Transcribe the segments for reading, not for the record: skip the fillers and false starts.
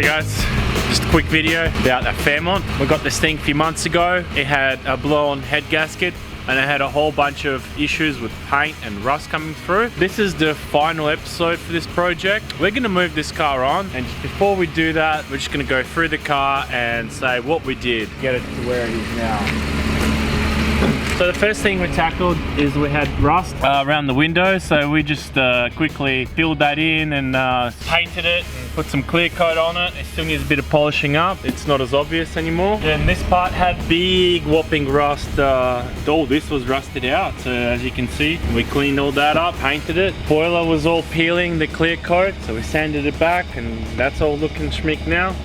Hey guys, just a quick video about a Fairmont. We got this thing a few months ago. It had a blow-on head gasket and it had a whole bunch of issues with paint and rust coming through. This is the final episode for this project. We're gonna move this car on, and just before we do that, we're just gonna go through the car and say what we did, get it to where it is now. So the first thing we tackled is we had rust around the window, so we just quickly filled that in and painted it and put some clear coat on it. It still needs a bit of polishing up. It's not as obvious anymore. And this part had big whopping rust. All this was rusted out, so as you can see, we cleaned all that up, painted it. Boiler was all peeling the clear coat, so we sanded it back, and that's all looking schmick now.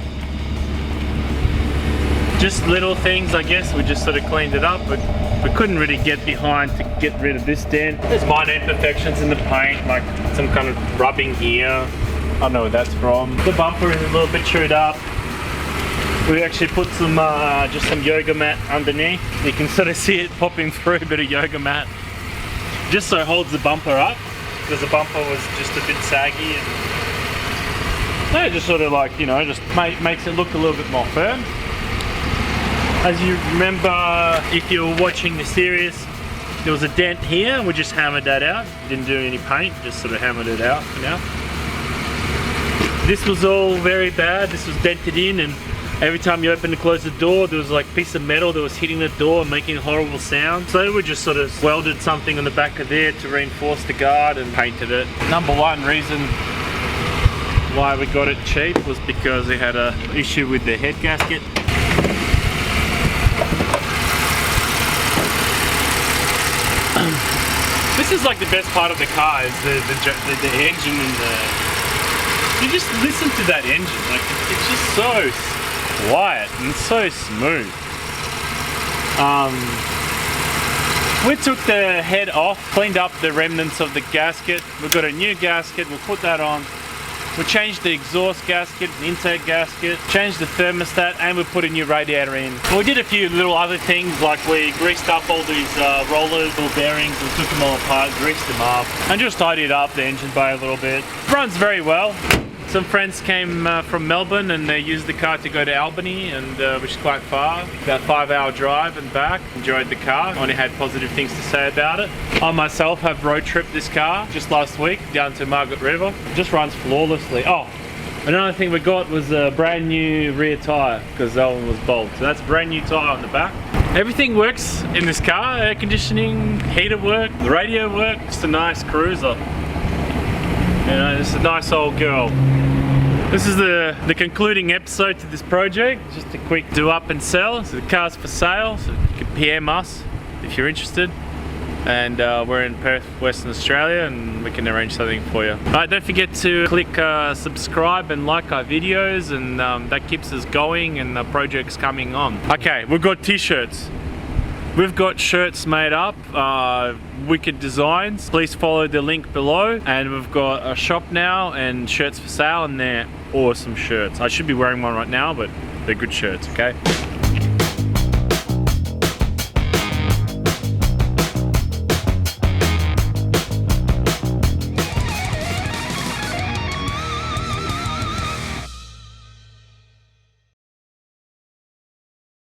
Just little things, I guess. We just sort of cleaned it up, but we couldn't really get behind to get rid of this dent. There's minor imperfections in the paint, like some kind of rubbing here. I don't know where that's from. The bumper is a little bit chewed up. We actually put some just some yoga mat underneath. You can sort of see it popping through, a bit of yoga mat, just so it holds the bumper up, because the bumper was just a bit saggy, and it just sort of like, you know, just makes it look a little bit more firm. As you remember, if you were watching the series, there was a dent here. We just hammered that out. Didn't do any paint, just sort of hammered it out for now. This was all very bad. This was dented in, and every time you open and close the door, there was like a piece of metal that was hitting the door and making a horrible sound. So we just sort of welded something on the back of there to reinforce the guard and painted it. Number one reason why we got it cheap was because it had an issue with the head gasket. This is like the best part of the car, is the engine and you just listen to that engine, like it's just so quiet and so smooth. We took the head off, cleaned up the remnants of the gasket. We've got a new gasket, we'll put that on. We changed the exhaust gasket, the intake gasket, changed the thermostat, and we put a new radiator in. We did a few little other things, like we greased up all these rollers, little bearings, we took them all apart, greased them up, and just tidied up the engine bay a little bit. It runs very well. Some friends came from Melbourne and they used the car to go to Albany, and which is quite far, about 5-hour drive and back. Enjoyed the car, only had positive things to say about it. I myself have road tripped this car just last week down to Margaret River. It just runs flawlessly. Oh, another thing we got was a brand new rear tyre, because that one was bald. So that's a brand new tyre on the back. Everything works in this car, air conditioning, heater work, the radio work. Just a nice cruiser. You know, it's a nice old girl. This is the concluding episode to this project. Just a quick do up and sell. So the car's for sale, so you can PM us if you're interested. And we're in Perth, Western Australia, and we can arrange something for you. Alright, don't forget to click subscribe and like our videos, and that keeps us going and the project's coming on. Okay, we've got t-shirts. We've got shirts made up, wicked designs. Please follow the link below, and we've got a shop now and shirts for sale, and they're awesome shirts. I should be wearing one right now, but they're good shirts, okay?